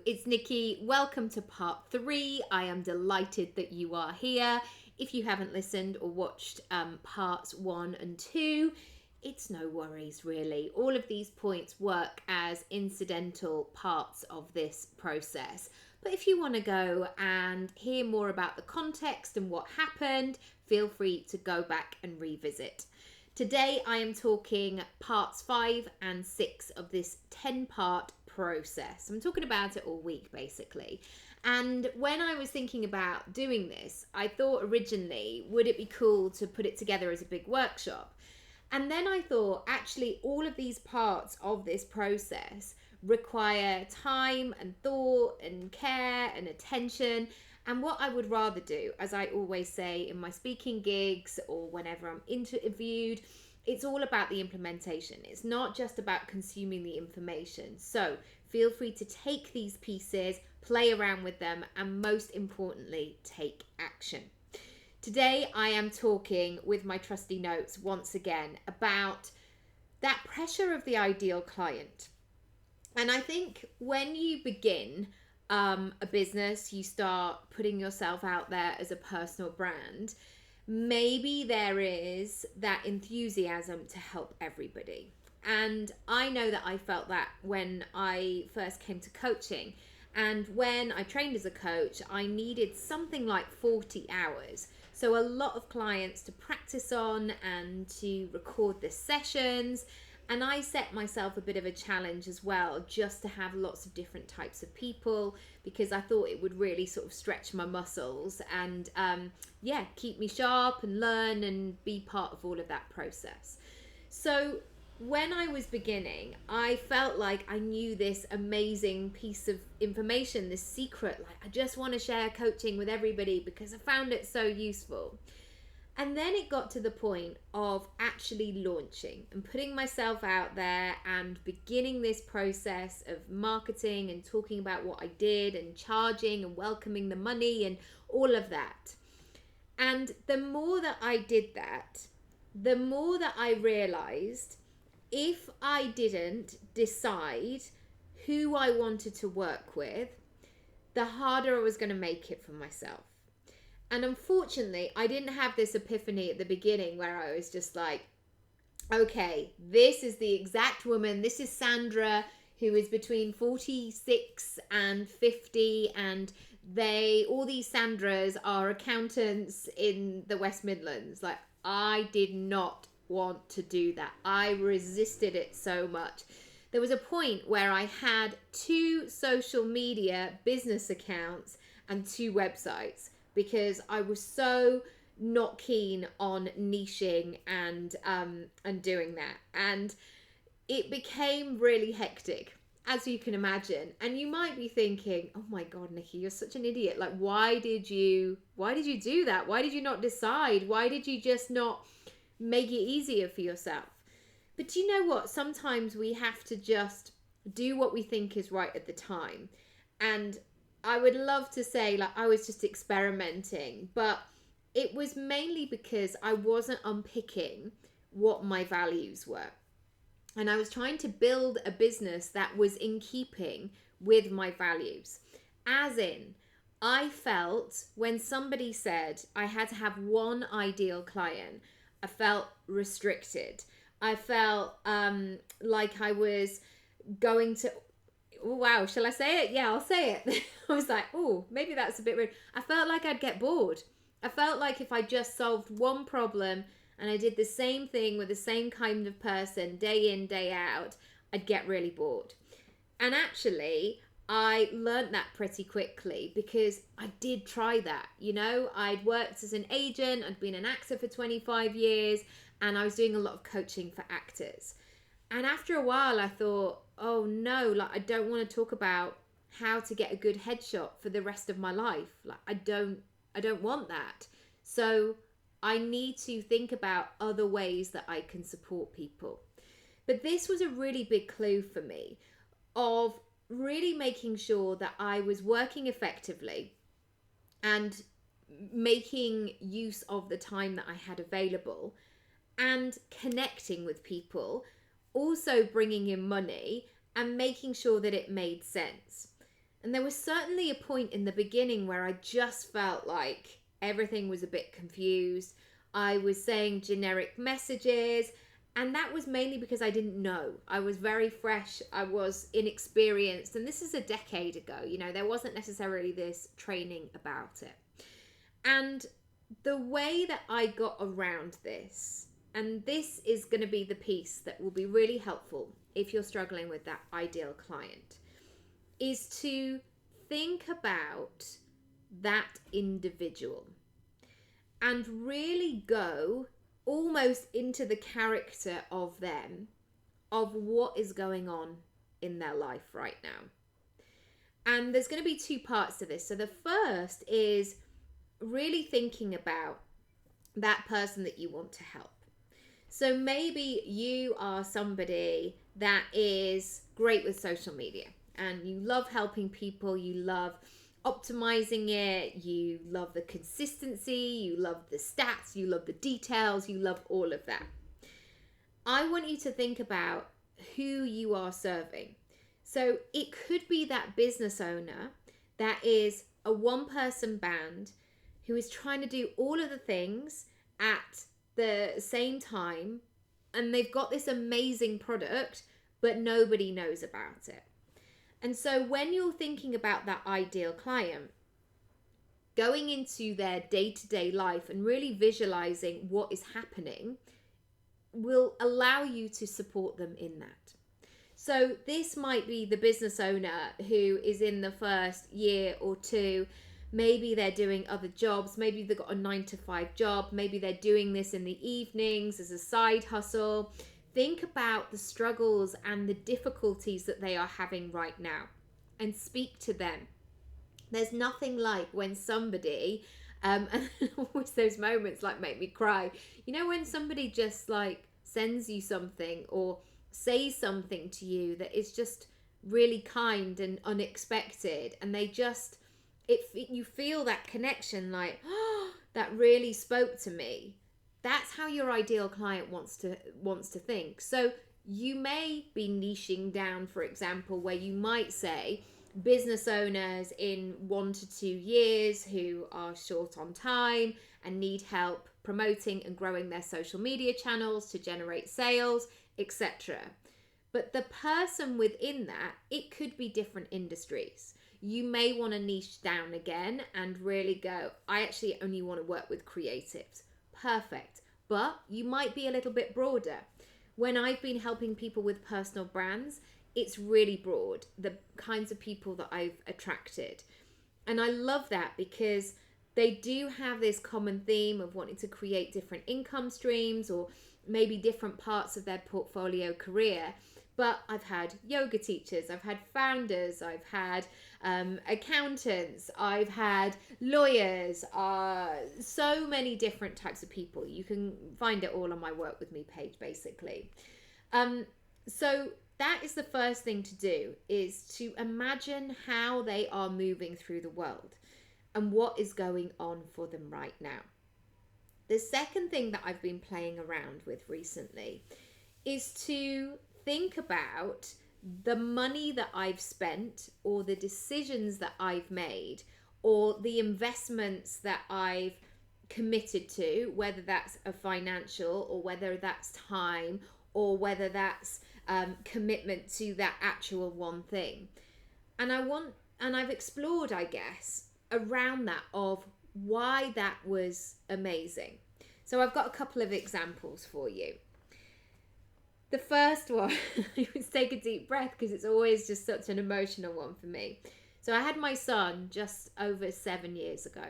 It's Nikki. Welcome to part 3. I am delighted that you are here. If you haven't listened or watched parts 1 and 2, it's no worries really. All of these points work as incidental parts of this process. But if you want to go and hear more about the context and what happened, feel free to go back and revisit. Today I am talking parts 5 and 6 of this 10-part process. I'm talking about it all week basically. And when I was thinking about doing this, I thought originally, would it be cool to put it together as a big workshop? And then I thought, actually, all of these parts of this process require time and thought and care and attention. And what I would rather do, as I always say in my speaking gigs or whenever I'm interviewed, it's all about the implementation. It's not just about consuming the information. So feel free to take these pieces, play around with them, and most importantly, take action. Today, I am talking with my trusty notes once again about that pressure of the ideal client. And I think when you begin a business, you start putting yourself out there as a personal brand, maybe there is that enthusiasm to help everybody. And I know that I felt that when I first came to coaching. And when I trained as a coach, I needed something like 40 hours. So a lot of clients to practice on and to record the sessions. And I set myself a bit of a challenge as well, just to have lots of different types of people, because I thought it would really sort of stretch my muscles and keep me sharp and learn and be part of all of that process. So when I was beginning, I felt like I knew this amazing piece of information, this secret, like I just want to share coaching with everybody because I found it so useful. And then it got to the point of actually launching and putting myself out there and beginning this process of marketing and talking about what I did and charging and welcoming the money and all of that. And the more that I did that, the more that I realized if I didn't decide who I wanted to work with, the harder I was going to make it for myself. And unfortunately, I didn't have this epiphany at the beginning where I was just like, okay, this is the exact woman. This is Sandra, who is between 46 and 50. And all these Sandras are accountants in the West Midlands. Like, I did not want to do that. I resisted it so much. There was a point where I had 2 social media business accounts and 2 websites because I was so not keen on niching and doing that. And it became really hectic, as you can imagine. And you might be thinking, oh my God, Nikki, you're such an idiot. Like, why did you do that? Why did you not decide? Why did you just not make it easier for yourself? But you know what? Sometimes we have to just do what we think is right at the time. And I would love to say like I was just experimenting, but it was mainly because I wasn't unpicking what my values were. And I was trying to build a business that was in keeping with my values. As in, I felt when somebody said I had to have one ideal client, I felt restricted. I felt like I was going to, oh, wow, shall I say it? Yeah, I'll say it. I was like, oh, maybe that's a bit rude. I felt like I'd get bored. I felt like if I just solved one problem and I did the same thing with the same kind of person day in, day out, I'd get really bored. And actually, I learned that pretty quickly because I did try that. You know, I'd worked as an agent, I'd been an actor for 25 years, and I was doing a lot of coaching for actors. And after a while, I thought, oh no, like I don't want to talk about how to get a good headshot for the rest of my life. Like I don't want that. So I need to think about other ways that I can support people. But this was a really big clue for me of really making sure that I was working effectively and making use of the time that I had available and connecting with people, also bringing in money and making sure that it made sense. And there was certainly a point in the beginning where I just felt like everything was a bit confused. I was saying generic messages, and that was mainly because I didn't know. I was very fresh, I was inexperienced, and this is a decade ago. There wasn't necessarily this training about it. And the way that I got around this, and this is going to be the piece that will be really helpful if you're struggling with that ideal client, is to think about that individual and really go almost into the character of them, of what is going on in their life right now. And there's going to be two parts to this. So the first is really thinking about that person that you want to help. So maybe you are somebody that is great with social media and you love helping people, you love optimizing it, you love the consistency, you love the stats, you love the details, you love all of that. I want you to think about who you are serving. So it could be that business owner that is a one-person band who is trying to do all of the things at the same time, and they've got this amazing product, but nobody knows about it. And so when you're thinking about that ideal client, going into their day-to-day life and really visualizing what is happening will allow you to support them in that. So this might be the business owner who is in the first year or two. Maybe they're doing other jobs. Maybe they've got a 9-to-5 job. Maybe they're doing this in the evenings as a side hustle. Think about the struggles and the difficulties that they are having right now and speak to them. There's nothing like when somebody, and always those moments like make me cry. When somebody just like sends you something or says something to you that is just really kind and unexpected, and they just, you feel that connection, like, oh, that really spoke to me. That's how your ideal client wants to think. So you may be niching down, for example, where you might say business owners in 1 to 2 years who are short on time and need help promoting and growing their social media channels to generate sales, etc. But the person within that, it could be different industries. You may want to niche down again and really go, I actually only want to work with creatives. Perfect. But you might be a little bit broader. When I've been helping people with personal brands, it's really broad, the kinds of people that I've attracted. And I love that because they do have this common theme of wanting to create different income streams or maybe different parts of their portfolio career. But I've had yoga teachers, I've had founders, I've had accountants, I've had lawyers, so many different types of people. You can find it all on my Work With Me page, basically. So that is the first thing to do, is to imagine how they are moving through the world and what is going on for them right now. The second thing that I've been playing around with recently is to think about the money that I've spent or the decisions that I've made or the investments that I've committed to, whether that's a financial or whether that's time or whether that's commitment to that actual one thing. And I've explored, I guess, around that of why that was amazing. So I've got a couple of examples for you. The first one, let's take a deep breath because it's always just such an emotional one for me. So I had my son just over 7 years ago.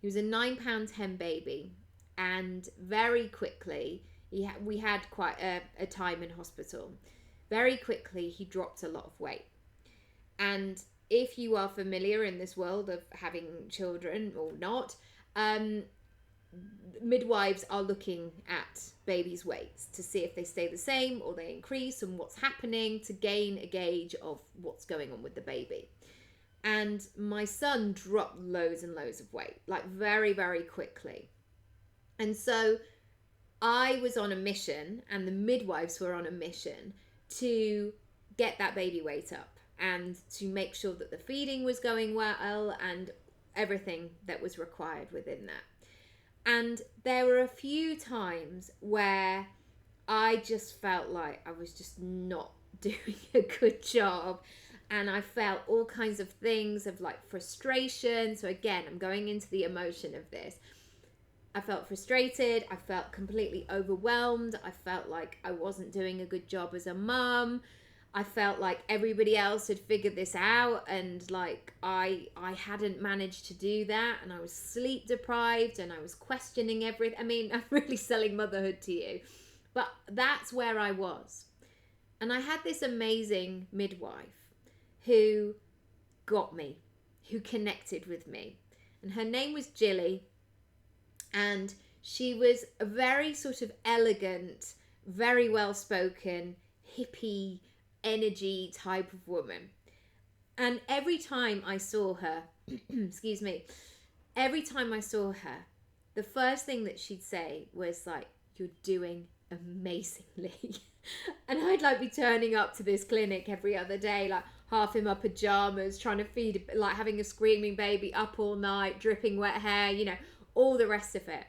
He was a 9 pound 10 baby, and very quickly, we had quite a time in hospital. Very quickly, he dropped a lot of weight. And if you are familiar in this world of having children or not, midwives are looking at babies' weights to see if they stay the same or they increase and what's happening, to gain a gauge of what's going on with the baby. And my son dropped loads and loads of weight, like very, very quickly. And so I was on a mission, and the midwives were on a mission to get that baby weight up and to make sure that the feeding was going well and everything that was required within that. And there were a few times where I just felt like I was just not doing a good job. And I felt all kinds of things of like frustration. So again, I'm going into the emotion of this. I felt frustrated. I felt completely overwhelmed. I felt like I wasn't doing a good job as a mum. I felt like everybody else had figured this out, and like I hadn't managed to do that, and I was sleep deprived, and I was questioning everything. I mean, I'm really selling motherhood to you, but that's where I was. And I had this amazing midwife who got me, who connected with me, and her name was Jilly, and she was a very sort of elegant, very well spoken, hippie energy type of woman. And every time I saw her, excuse me, every time I saw her, the first thing that she'd say was like, "You're doing amazingly." And I'd like be turning up to this clinic every other day, like half in my pajamas, trying to feed, like having a screaming baby up all night, dripping wet hair, you know, all the rest of it.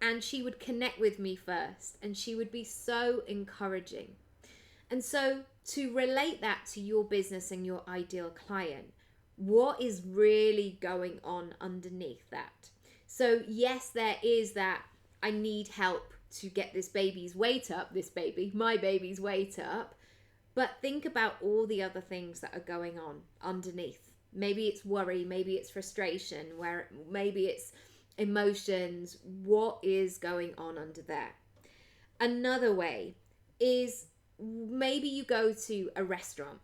And she would connect with me first, and she would be so encouraging. And so to relate that to your business and your ideal client, what is really going on underneath that? So yes, there is that I need help to get this baby's weight up, my baby's weight up. But think about all the other things that are going on underneath. Maybe it's worry, maybe it's frustration, maybe it's emotions. What is going on under there? Another way is maybe you go to a restaurant,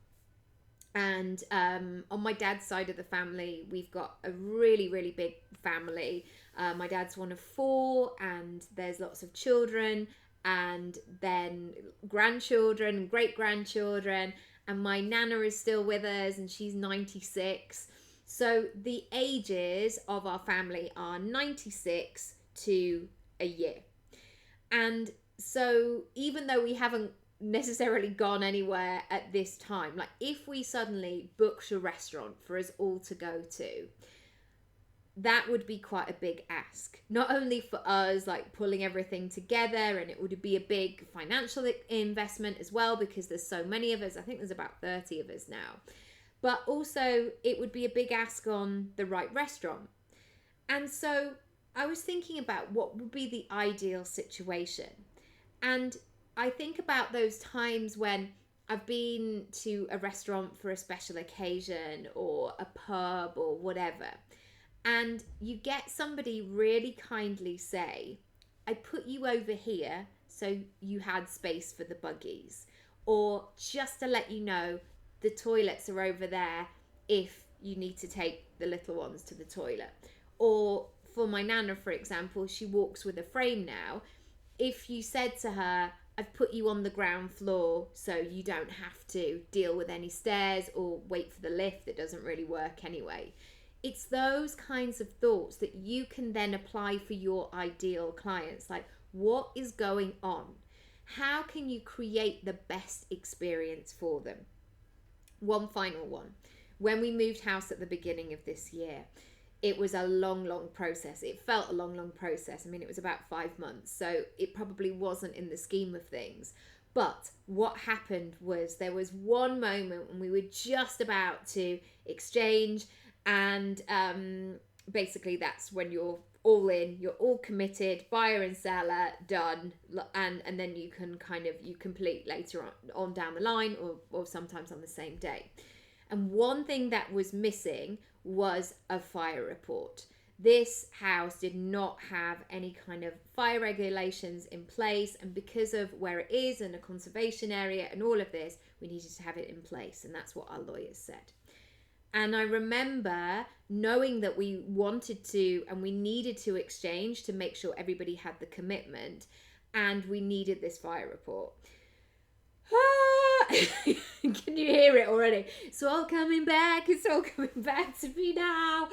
and on my dad's side of the family, we've got a really, really big family. My dad's one of 4, and there's lots of children, and then grandchildren and great grandchildren, and my nana is still with us, and she's 96. So the ages of our family are 96 to a year. And so even though we haven't necessarily gone anywhere at this time, like if we suddenly booked a restaurant for us all to go to, that would be quite a big ask, not only for us like pulling everything together, and it would be a big financial investment as well, because there's so many of us. I think there's about 30 of us now, but also it would be a big ask on the right restaurant. And so I was thinking about what would be the ideal situation. And I think about those times when I've been to a restaurant for a special occasion or a pub or whatever, and you get somebody really kindly say, "I put you over here so you had space for the buggies," or "Just to let you know, the toilets are over there if you need to take the little ones to the toilet." Or for my nana, for example, she walks with a frame now. If you said to her, "I've put you on the ground floor so you don't have to deal with any stairs or wait for the lift that doesn't really work anyway." It's those kinds of thoughts that you can then apply for your ideal clients. Like, what is going on? How can you create the best experience for them? One final one. When we moved house at the beginning of this year, it was a long process. It felt a long process. I mean, it was about 5 months, so it probably wasn't in the scheme of things. But what happened was there was one moment when we were just about to exchange, and basically that's when you're all in, you're all committed, buyer and seller, done, and then you can you complete later on down the line, or sometimes on the same day. And one thing that was missing was a fire report. This house did not have any kind of fire regulations in place, and because of where it is and a conservation area and all of this, we needed to have it in place, and that's what our lawyers said. And I remember knowing that we wanted to and we needed to exchange to make sure everybody had the commitment, and we needed this fire report. Can you hear it already? It's all coming back. It's all coming back to me now.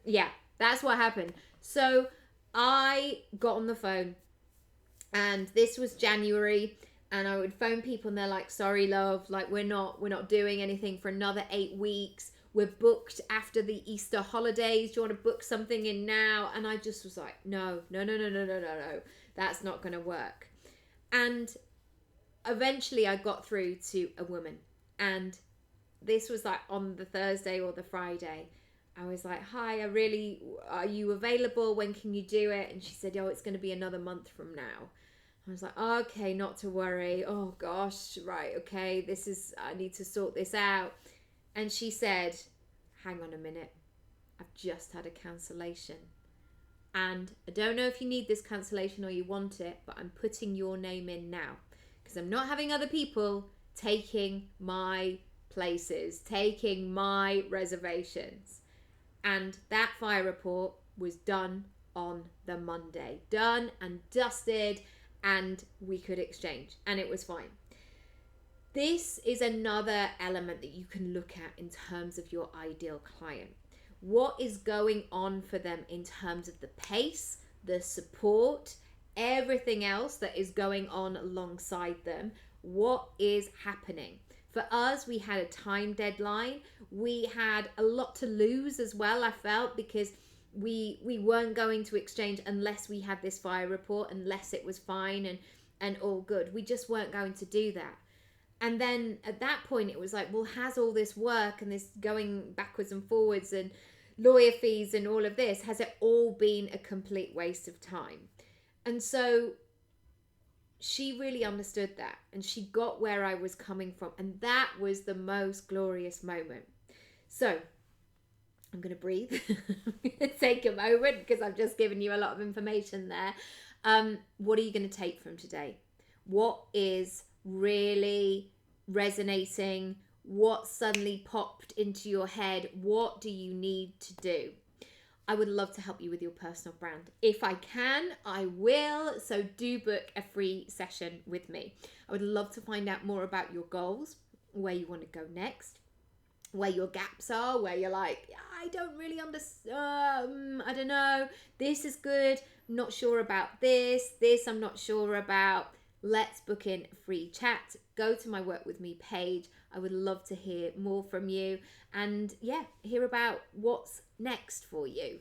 Yeah, that's what happened. So I got on the phone, and this was January. And I would phone people and they're like, sorry, love, like we're not doing anything for another 8 weeks. We're booked after the Easter holidays. Do you want to book something in now? And I just was like, no. That's not going to work. And eventually I got through to a woman, and this was like on the Thursday or the Friday. I was like, hi, are you available? When can you do it? And she said, oh, it's going to be another month from now. I was like, okay, not to worry. Oh gosh, right, okay, I need to sort this out. And she said, hang on a minute, I've just had a cancellation. And I don't know if you need this cancellation or you want it, but I'm putting your name in now because I'm not having other people taking my places, taking my reservations. And that fire report was done on the Monday. Done and dusted, and we could exchange, and it was fine. This is another element that you can look at in terms of your ideal client. What is going on for them in terms of the pace, the support, everything else that is going on alongside them? What is happening? For us, we had a time deadline. We had a lot to lose as well, I felt, because we weren't going to exchange unless we had this fire report, unless it was fine and all good. We just weren't going to do that. And then at that point it was like, well, has all this work and this going backwards and forwards and lawyer fees and all of this, has it all been a complete waste of time? And so she really understood that, and she got where I was coming from, and that was the most glorious moment. So I'm going to breathe. I'm going to take a moment because I've just given you a lot of information there. What are you going to take from today? What is really resonating? What suddenly popped into your head? What do you need to do? I would love to help you with your personal brand. If I can, I will. So do book a free session with me. I would love to find out more about your goals, where you want to go next, where your gaps are, where you're like, I don't really understand, I don't know, this is good, I'm not sure about this I'm not sure about. Let's book in a free chat. Go to my Work With Me page. I would love to hear more from you and hear about what's next for you.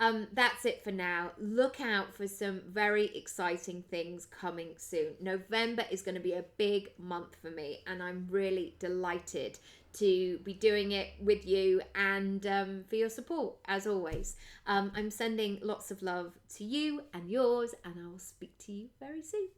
That's it for now. Look out for some very exciting things coming soon. November is going to be a big month for me, and I'm really delighted to be doing it with you and for your support as always. I'm sending lots of love to you and yours, and I'll speak to you very soon.